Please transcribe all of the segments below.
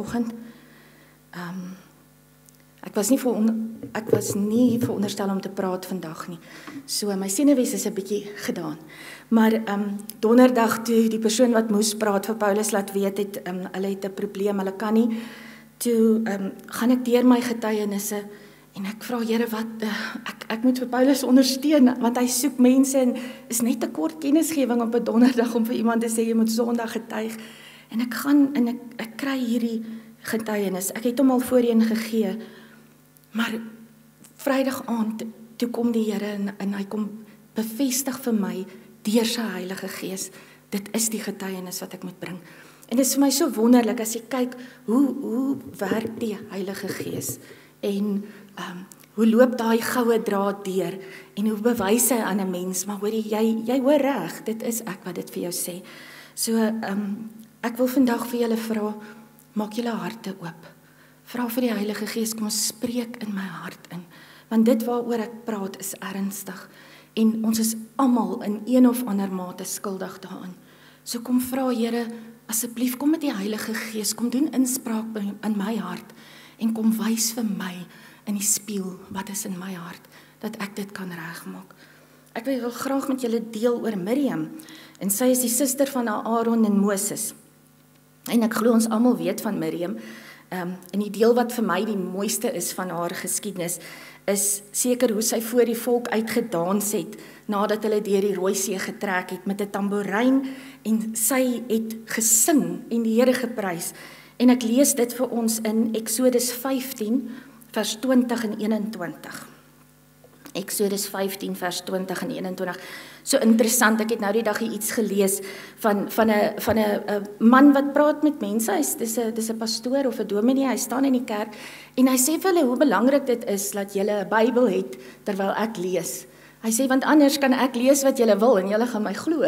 vanoggend. Ek was nie veronderstel om te praat vandag nie. So my senuwees is 'n bietjie gedaan. Maar donderdag toe die persoon wat moes praat vir Paulus laat weet het, hulle het 'n probleem, hulle kan nie. Toe gaan ek deur my getuienisse en ek vra Here wat ek moet vir Paulus ondersteun want hy soek mense en is net 'n kort kennisgewing op 'n donderdag om vir iemand te sê jy moet Sondag getuig. En ek gaan en ek kry hierdie getuienis. Ek het hom al voorheen gegee. Maar Vrydag aand toe kom die Here en hy kom bevestig vir my deur sy Heilige Gees. Dit is die getuienis wat ek moet bring. En dit is vir my so wonderlik as jy kyk hoe werk die Heilige Gees en hoe loop daai goue draad deur en hoe bewys hy aan 'n mens, maar hoor jy hoor reg, dit is ek wat dit vir jou sê. So ek wil vandag vir julle vra, maak julle harte oop. Vra vir die Heilige Gees, kom spreek in my hart in, want dit waaroor ek praat is ernstig en ons is almal in een of ander mate skuldig daaraan. So kom vra Here, asseblief kom met die Heilige Gees, kom doen inspraak in my hart en kom wys vir my in die spieël wat is in my hart, dat ek dit kan regmaak. Ek wil graag met julle deel oor Miriam, en sy is die suster van Aaron en Moses. En ek glo ons almal weet van Miriam, en die deel wat vir my die mooiste is van haar geskiedenis, is seker hoe sy voor die volk uitgedans het, nadat hulle deur die Rooi See getrek het met 'n tamboerijn, en sy het gesing en die Here geprys. En ek lees dit vir ons in Eksodus 15, vers 20 en 21. Eksodus 15 vers 20 en 21. So interessant, ek het nou die dag iets gelees van 'n man wat praat met mense. Dis 'n pastoor of 'n dominee, hy staan in die kerk en hy sê vir hulle hoe belangrik dit is dat julle 'n Bybel het terwyl ek lees. Hy sê want anders kan ek lees wat julle wil en julle gaan my glo.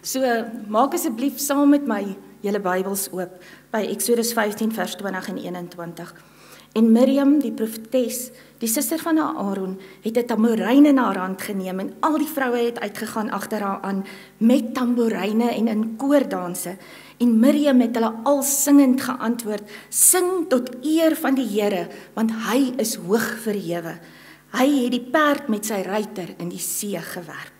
So maak asseblief saam met my julle Bybels oop by Eksodus 15 vers 20 en 21. En Miriam, die profetes, die suster van Aaron, het 'n tamboerijn in haar hand geneem en al die vroue het uitgegaan agter haar aan met tamboeryne en in koordanse. En Miriam het hulle al singend geantwoord: "Sing tot eer van die Here, want hy is hoog verhewe. Hy het die perd met sy ruiter in die see gewerp."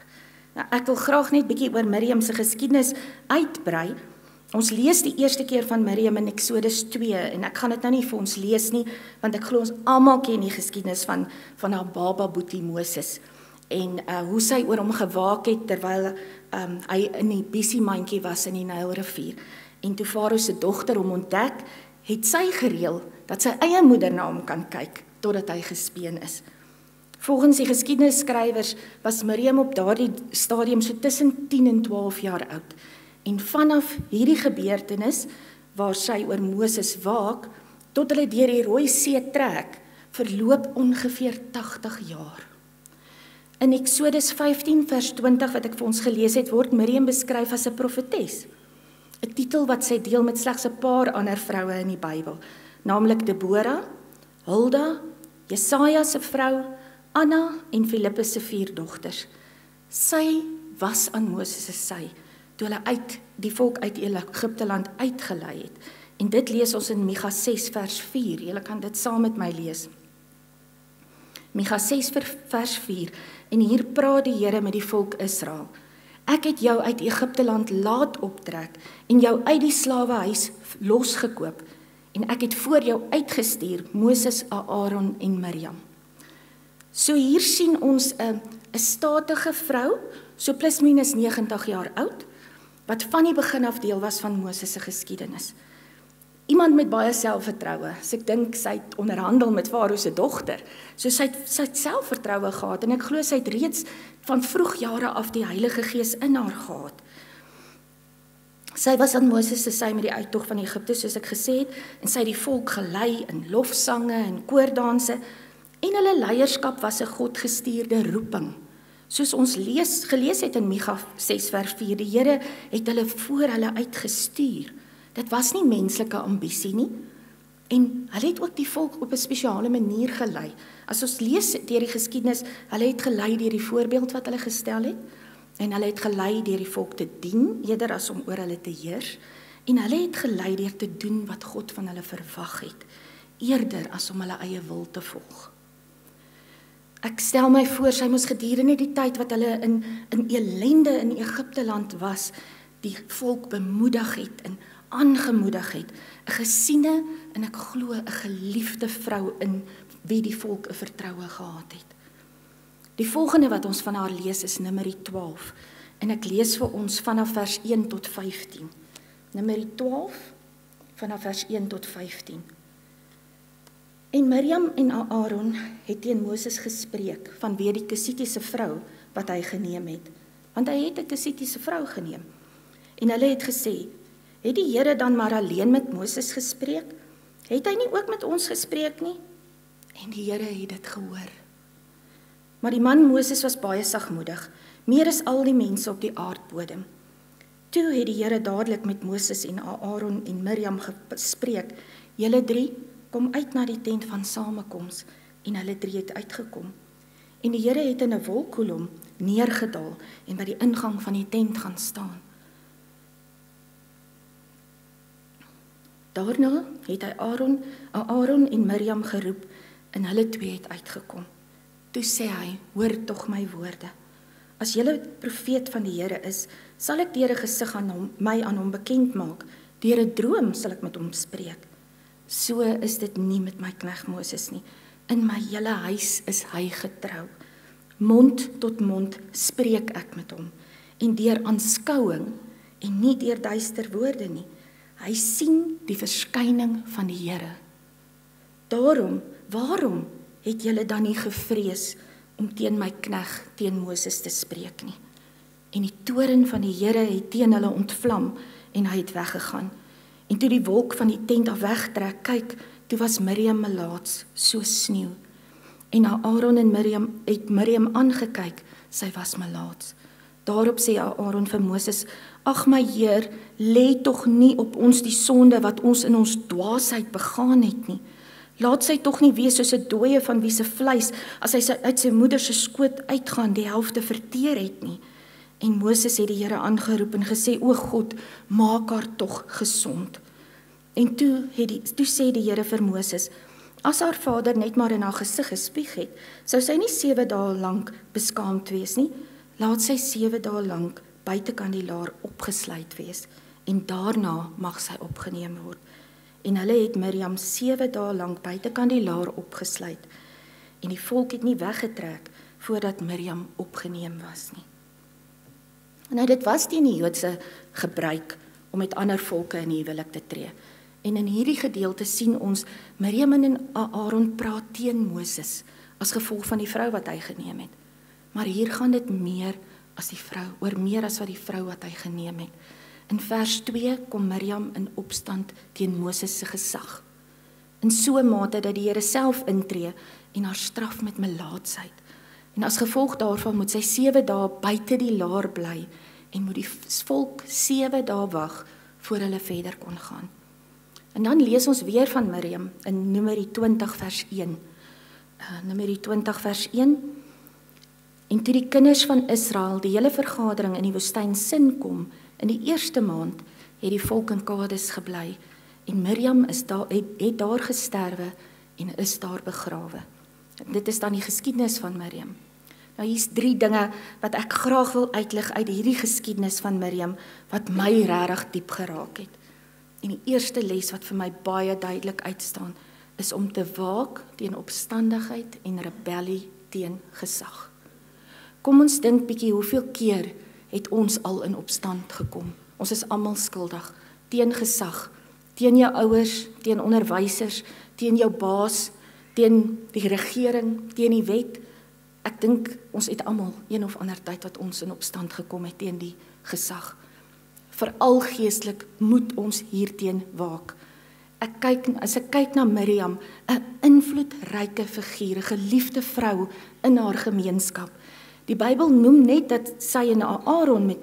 Nou, ek wil graag net bietjie oor Miriam se geskiedenis uitbrei. Ons lees die eerste keer van Miriam in Eksodus 2 en ek gaan dit nou nie vir ons lees nie, want ek glo ons almal ken die geskiedenis van haar baba boetie Moses en hoe sy oor hom gewaak het terwyl hy in die besiemandjie was in die Nylrivier. En toe Farao se dogter hom ontdek, het sy gereël dat sy eie moeder na hom kan kyk totdat hy gespeen is. Volgens die geskiedenisskrywers was Miriam op daardie stadium so tussen 10 en 12 jaar oud. En vanaf hierdie gebeurtenis, waar sy oor Moses waak, tot hulle deur die Rooi See trek, verloop ongeveer 80 jaar. In Eksodus 15 vers 20 wat ek vir ons gelees het, word Miriam beskryf as 'n profetes. 'n Titel wat sy deel met slegs 'n paar ander vroue in die Bybel, naamlik Deborah, Hulda, Jesaja se vrou, Anna en Filippus se 4 dogters. Sy was aan Moses se sy, toe hulle die volk uit Egipte land uitgelei het. En dit lees ons in Micha 6 vers 4. Julle kan dit saam met my lees. Micha 6 vers 4. En hier praat die Here met die volk Israel. Ek het jou uit Egipte land laat optrek en jou uit die slawehuis losgekoop. En ek het voor jou uitgestuur Moses, Aaron en Miriam. So hier sien ons 'n statige vrou, so plus minus 90 jaar oud, wat van die begin af deel was van Moses se geskiedenis. Iemand met baie selfvertroue. So ek dink sy het onderhandel met Farao se dogter. So sy het selfvertroue gehad en ek glo sy het reeds van vroeg jare af die Heilige Gees in haar gehad. Sy was aan Moses se sy met die uittog van Egipte, soos ek gesê het, en sy het die volk gelei in lofsange en koordanse, en hulle leierskap was 'n godgestuurde roeping. Soos ons gelees het in Micha 6 vers 4, die Here het hulle voor hulle uitgestuur. Dit was nie menslike ambisie nie, en hulle het ook die volk op 'n spesiale manier gelei. As ons lees deur die geskiedenis, hulle het gelei deur die voorbeeld wat hulle gestel het, en hulle het gelei deur die volk te dien, eerder as om oor hulle te heers, En hulle het gelei deur te doen wat God van hulle verwag het, eerder as om hulle eie wil te volg. Ek stel my voor, sy moes gedurende die tyd wat hulle in elende in Egipte land was, die volk bemoedig het en aangemoedig het, 'n gesiene en ek glo 'n geliefde vrou in wie die volk 'n vertroue gehad het. Die volgende wat ons van haar lees is Numeri 12 en ek lees vir ons vanaf vers 1 tot 15. Numeri 12 vanaf vers 1 tot 15. En Miriam en Aaron het teen Moses gespreek vanweë die Kusitiese vrou wat hy geneem het, want hy het 'n Kusitiese vrou geneem. En hulle het gesê, het die Here dan maar alleen met Moses gespreek? Het hy nie ook met ons gespreek nie? En die Here het dit gehoor. Maar die man Moses was baie sagmoedig, meer as al die mense op die aardbodem. Toe het die Here dadelik met Moses en Aaron en Miriam gespreek, julle 3 kom uit na die tent van samekoms, en hulle 3 het uitgekom. En die Here het in 'n wolkkolom neergedaal en by die ingang van die tent gaan staan. Daarna het hy Aaron en Miriam geroep en hulle 2 het uitgekom. Toe sê hy, hoor tog my woorde. As julle profeet van die Here is, sal ek deur 'n gesig my aan hom bekend maak. Deur 'n droom sal ek met hom spreek. So is dit nie met my knegt Moses nie. In my hele huis is hy getrou. Mond tot mond spreek ek met hom en deur aanskouing en nie deur duister woorde nie. Hy sien die verskyning van die Here. Waarom het julle dan nie gevrees om teen my knegt, teen Moses te spreek nie? En die toorn van die Here het teen hulle ontvlam en hy het weggegaan. En toe die wolk van die tent af wegtrek, kyk, toe was Miriam melaats, so sneeu. En na Aaron en Miriam aangekyk, sy was melaats. Daarop sê Aaron vir Moses, ag my Heer, lê tog nie op ons die sonde wat ons in ons dwaasheid begaan het nie. Laat sy tog nie wees soos 'n dooie van wie se vleis, as hy uit sy moeder se skoot uitgaan, die helfte verteer het nie. En Moses het die Here aangeroep en gesê, o God, maak haar tog gesond. En toe sê die Here vir Moses, as haar vader net maar in haar gesig gespieg het, sou sy nie 7 dae lank beskaamd wees nie. Laat sy 7 dae lank buitekant die laar opgesluit wees, en daarna mag sy opgeneem word. En hulle het Miriam 7 dae lank buitekant die laar opgesluit, en die volk het nie weggetrek voordat Miriam opgeneem was nie. Nou dit was teen die Joodse gebruik om met ander volke in huwelik te tree. En in hierdie gedeelte sien ons Miriam en Aaron praat teen Moses as gevolg van die vrou wat hy geneem het. Maar hier gaan dit meer as die vrou, oor meer as wat die vrou wat hy geneem het. In vers 2 kom Miriam in opstand teen Moses se gesag. In so 'n mate dat die Here self intree en haar straf met melaatsheid. En as gevolg daarvan moet sy 7 dae buite die laar bly en moet die volk 7 dae wag voor hulle verder kon gaan. En dan lees ons weer van Miriam in Numeri 20 vers 1. Numeri 20 vers 1. En toe die kinders van Israel, die hele vergadering in die woestyn sin kom, in die eerste maand, het die volk in Kades gebly, en Miriam het daar gesterwe en is daar begrawe. Dit is dan die geskiedenis van Miriam. Nou hier's 3 dinge wat ek graag wil uitlig uit hierdie geskiedenis van Miriam, wat my regtig diep geraak het. En die eerste les wat vir my baie duidelik uitstaan, is om te waak teen opstandigheid en rebellie teen gesag. Kom ons dink bietjie hoeveel keer het ons al in opstand gekom. Ons is almal skuldig, teen gesag, teen jou ouers, teen onderwysers, teen jou baas, teen die regering, teen die wet. Ek dink ons het almal een of ander tyd wat ons in opstand gekom het teen die gesag. Veral geestelik moet ons hierteen waak. As ek kyk na Miriam, 'n invloedryke figuur, 'n geliefde vrou in haar gemeenskap. Die Bybel noem net dat sy en Aaron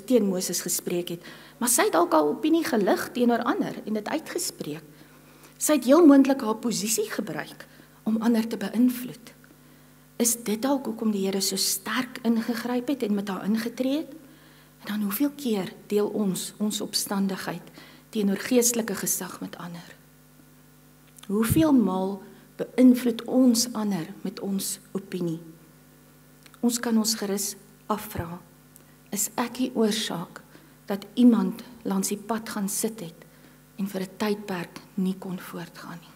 teen Moses gespreek het, maar sy het dalk haar opinie gelig teenoor ander en dit uitgespreek. Sy het heel moontlik haar posisie gebruik om ander te beïnvloed. Is dit dalk hoekom die Here so sterk ingegryp het en met haar ingetree het? En dan hoeveel keer deel ons opstandigheid teenoor geestelike gesag met ander? Hoeveel maal beïnvloed ons ander met ons opinie? Ons kan ons gerus afvra, is ek die oorsaak dat iemand langs die pad gaan sit het en vir 'n tydperk nie kon voortgaan nie?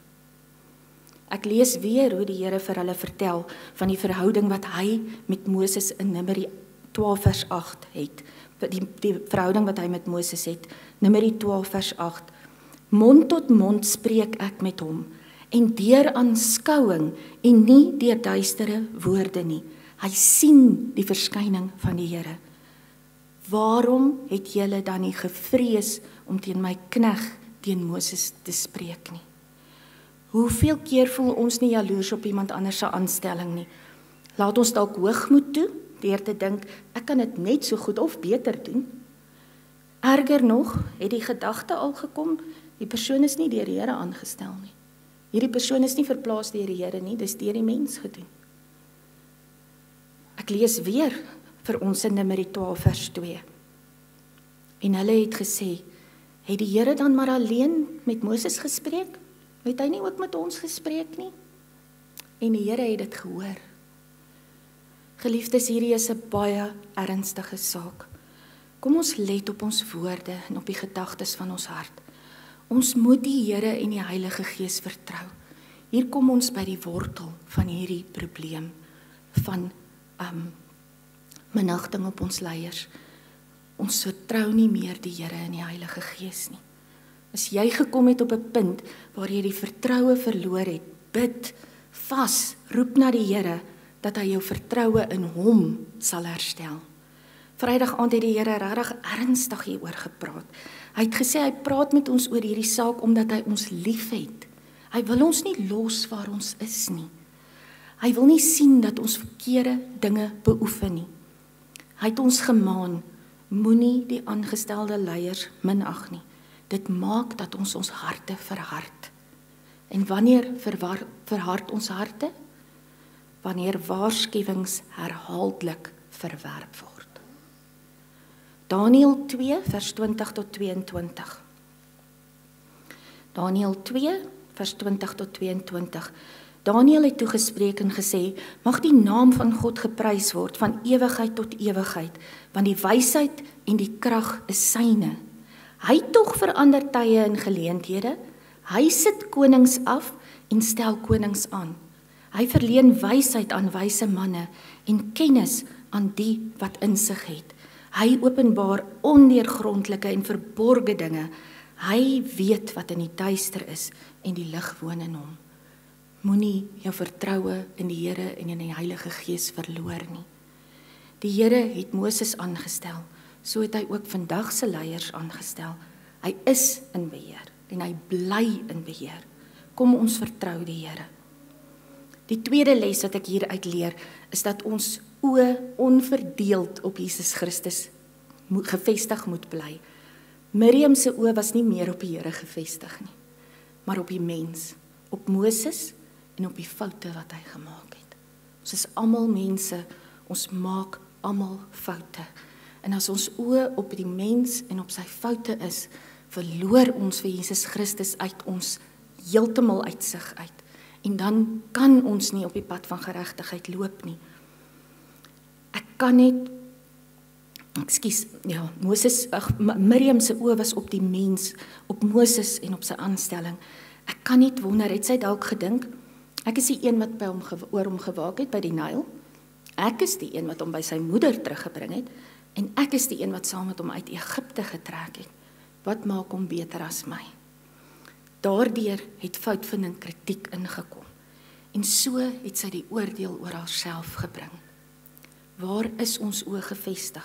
Ek lees weer hoe die Here vir hulle vertel van die verhouding wat hy met Moses in Numeri 12 vers 8 het. Die verhouding wat hy met Moses het, Numeri 12 vers 8. Mond tot mond spreek ek met hom, en deur aanskouing en nie deur duistere woorde nie. Hy sien die verskyning van die Here. Waarom het julle dan nie gevrees om teen my knegt, teen Moses te spreek nie? Hoeveel keer voel ons nie jaloers op iemand anders se aanstelling nie? Laat ons dalk hoogmoed toe, deur te dink, ek kan dit net so goed of beter doen. Erger nog, het die gedagte al gekom, die persoon is nie deur die Here aangestel nie. Hierdie persoon is nie verplaas deur die Here nie, dis deur die mens gedoen. Ek lees weer vir ons in Numeri 12 vers 2. En hulle het gesê, het die Here dan maar alleen met Moses gespreek? Het hy nie ook met ons gespreek nie? En die Here het dit gehoor. Geliefdes, hierdie is 'n baie ernstige saak. Kom ons let op ons woorde en op die gedagtes van ons hart. Ons moet die Here en die Heilige Gees vertrou. Hier kom ons by die wortel van hierdie probleem van minagting op ons leiers. Ons vertrou nie meer die Here en die Heilige Gees nie. As jy gekom het op 'n punt waar jy die vertroue verloor het, bid, vas, roep na die Here, dat hy jou vertroue in hom sal herstel. Vrydag aand het die Here regtig ernstig hieroor gepraat. Hy het gesê hy praat met ons oor hierdie saak omdat hy ons liefhet. Hy wil ons nie los waar ons is nie. Hy wil nie sien dat ons verkeerde dinge beoefen nie. Hy het ons gemaan, moenie die aangestelde leiers minag nie. Dit maak dat ons harte verhard. En wanneer verhard ons harte? Wanneer waarskuwings herhaaldelik verwerp word. Daniël 2 vers 20 tot 22. Daniël 2 vers 20 tot 22. Daniël het toegespreek en gesê, mag die naam van God geprys word van ewigheid tot ewigheid, want die wysheid en die krag is syne. Hy tog verander tye en geleenthede, hy sit konings af en stel konings aan. Hy verleen wysheid aan wyse manne en kennis aan die wat insig het. Hy openbaar ondeurgrondelike en verborge dinge. Hy weet wat in die duister is en die lig woon in hom. Moenie jou vertroue in die Here en in die Heilige Gees verloor nie. Die Here het Moses aangestel, so het hy ook vandag se leiers aangestel. Hy is in beheer en hy bly in beheer. Kom ons vertrou die Here. Die tweede les wat ek hier uit leer, is dat ons oë onverdeeld op Jesus Christus gefestig moet bly. Miriam se oë was nie meer op die Here gefestig nie, maar op die mens, op Moses en op die foute wat hy gemaak het. Ons is almal mense, ons maak almal foute. En as ons oë op die mens en op sy foute is, verloor ons vir Jesus Christus uit ons heeltemal uit sig uit. En dan kan ons nie op die pad van geregtigheid loop nie. Ek kan net, Miriam se oë was op die mens, op Moses en op sy aanstelling. Ek kan nie wonder, het sy dalk gedink, ek is die een wat by hom oor hom gewaak het by die Nyl, ek is die een wat hom by sy moeder teruggebring het, en ek is die een wat saam met hom uit Egipte getrek het. Wat maak hom beter as my? Daardeur het foutvinding kritiek ingekom. En so het sy die oordeel oor haarself gebring. Waar is ons oë gefestig?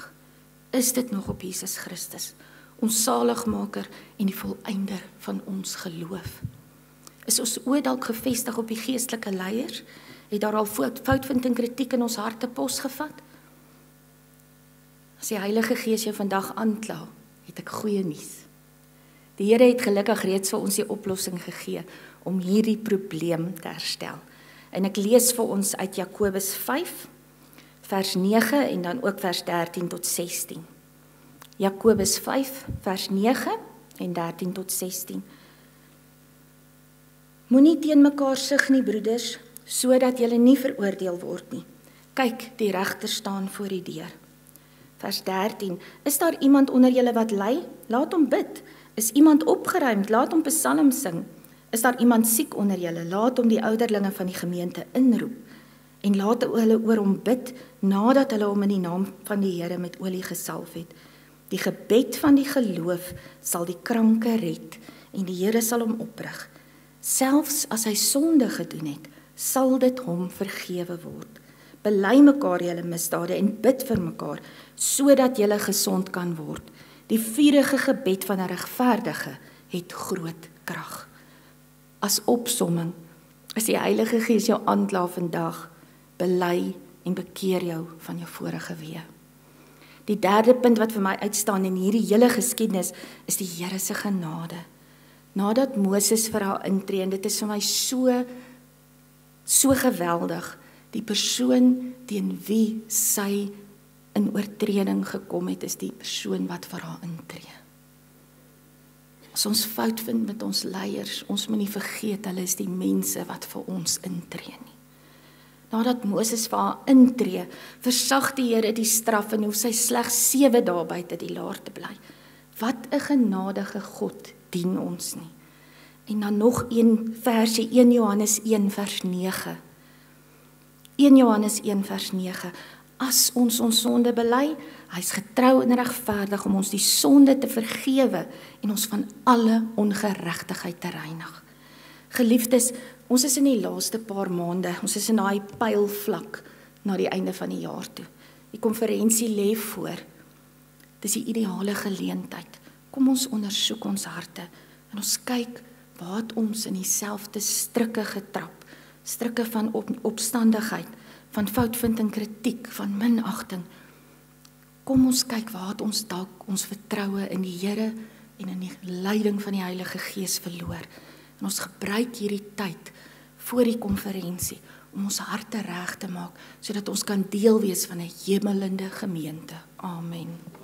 Is dit nog op Jesus Christus, ons saligmaker en die volëinder van ons geloof? Is ons oë dalk gefestig op die geestelike leiers? Het daar al foutvinding kritiek in ons harte posgevat? As die Heilige Gees jou vandag aankla, het ek goeie nuus. Die Here het gelukkig reeds vir ons die oplossing gegee om hierdie probleem te herstel. En ek lees vir ons uit Jakobus 5, vers 9 en dan ook vers 13 tot 16. Jakobus 5, vers 9 en 13 tot 16. Moenie teen mekaar sug nie, broeders, sodat julle nie veroordeel word nie. Kyk, die regter staan voor die deur. Vers 13. Is daar iemand onder julle wat ly? Laat hom bid. Is iemand opgeruimd? Laat hom psalm sing. Is daar iemand siek onder julle? Laat hom die ouderlinge van die gemeente inroep. En laat hulle oor hom bid, nadat hulle hom in die naam van die Here met olie gesalf het. Die gebed van die geloof sal die kranke red, en die Here sal hom oprig. Selfs as hy sonde gedoen het, sal dit hom vergewe word. Bely mekaar julle misdade en bid vir mekaar, sodat julle gesond kan word. Die vurige gebed van 'n regverdige het groot krag. As opsomming, as die Heilige Gees jou aankla vandag, bely en bekeer jou van jou vorige weë. Die derde punt wat vir my uitstaan in hierdie hele geskiedenis is die Here se genade. Nadat Moses vir haar intree, en dit is vir my so geweldig, die persoon teen wie sy in oortreding gekom het, is die persoon wat vir haar intree. As ons fout vind met ons leiers, ons moet nie vergeet, hulle is die mense wat vir ons intree nie. Nadat Moses vir haar intree, versag die Here die straf en hoef sy slegs 7 dae buite die laar te bly. Wat 'n genadige God dien ons nie. En dan nog een versie, 1 Johannes 1 vers 9. 1 Johannes 1 vers 9. As ons sonde bely, hy is getrou en regverdig om ons die sonde te vergewe en ons van alle ongeregtigheid te reinig. Geliefdes, ons is in die laaste paar maande, ons is in daai pylvlak na die einde van die jaar toe. Die konferensie lê voor. Dis die ideale geleentheid. Kom ons ondersoek ons harte en ons kyk waar het ons in dieselfde strikke getrap. Strikke van opstandigheid, van foutvind en kritiek, van minagting. Kom ons kyk waar het ons dalk ons vertroue in die Here en in die leiding van die Heilige Gees verloor. En ons gebruik hierdie tyd voor die konferensie om ons harte reg te maak, sodat ons kan deel wees van 'n hemelende gemeente. Amen.